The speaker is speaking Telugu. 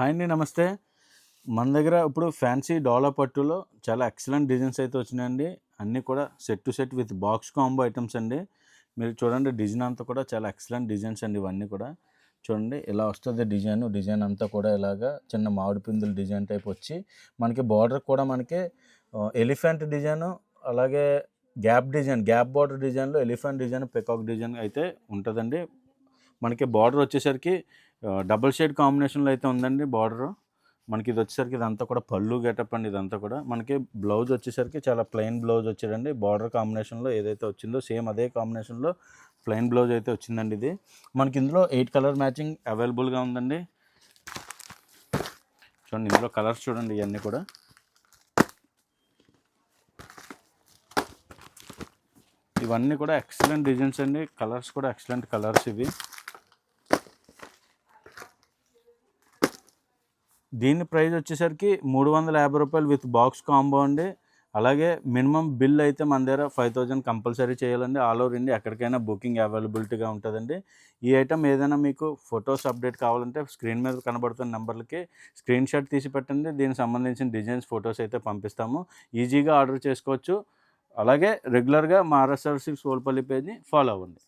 హాయ్ అండి. నమస్తే. మన దగ్గర ఇప్పుడు ఫ్యాన్సీ డోలా పట్టులో చాలా ఎక్సలెంట్ డిజైన్స్ అయితే వచ్చినాయండి. అన్నీ కూడా set to set with box combo items అండి. మీరు చూడండి డిజైన్ అంతా కూడా చాలా ఎక్సలెంట్ డిజైన్స్ అండి ఇవన్నీ కూడా. చూడండి ఇలా వస్తది డిజైన్. డిజైన్ అంతా కూడా ఇలాగా చిన్న మామిడి పిందుల డిజైన్ టైప్ వచ్చి మనకి బార్డర్ కూడా మనకి ఎలిఫెంట్ డిజైను అలాగే గ్యాప్ బార్డర్ డిజైన్‌లో ఎలిఫెంట్ డిజైన్, పికాక్ డిజైన్ అయితే ఉంటదండి. మనకి బార్డర్ వచ్చేసరికి డబుల్ షేడ్ కాంబినేషన్‌లో అయితే ఉందండి బార్డరు. మనకి ఇది వచ్చేసరికి ఇదంతా కూడా పళ్ళు గెటప్ అండి ఇదంతా కూడా. మనకి బ్లౌజ్ వచ్చేసరికి చాలా ప్లెయిన్ బ్లౌజ్ వచ్చాడండి. బార్డర్ కాంబినేషన్‌లో ఏదైతే వచ్చిందో సేమ్ అదే కాంబినేషన్‌లో ప్లెయిన్ బ్లౌజ్ అయితే వచ్చిందండి ఇది. మనకి ఇందులో 8 కలర్ మ్యాచింగ్ అవైలబుల్‌గా ఉందండి. చూడండి ఇందులో కలర్స్ చూడండి ఇయన్నీ కూడా. ఇవన్నీ కూడా ఎక్సలెంట్ డిజైన్స్ అండి. కలర్స్ కూడా ఎక్సలెంట్ కలర్స్ ఇవి. దీని ప్రైస్ వచ్చేసరికి రూ. 350 విత్ బాక్స్ కాంబో అండి. అలాగే మినిమమ్ బిల్ అయితే మన దగ్గర 5000 కంపల్సరీ చేయాలండి. ఆల్ ఓవర్ ఇండియా ఎక్కడికైనా బుకింగ్ అవైలబిలిటీగా ఉంటుందండి. ఈ ఐటమ్ ఏదైనా మీకు ఫొటోస్ అప్డేట్ కావాలంటే స్క్రీన్ మీద కనబడుతున్న నెంబర్లకి స్క్రీన్ షాట్ తీసి పెట్టండి. దీనికి సంబంధించిన డిజైన్స్ ఫొటోస్ అయితే పంపిస్తాము. ఈజీగా ఆర్డర్ చేసుకోవచ్చు. అలాగే రెగ్యులర్గా మా ఆర్ఎస్ఆర్సీ సోల్పల్లి పేజ్ని ఫాలో అవ్వండి.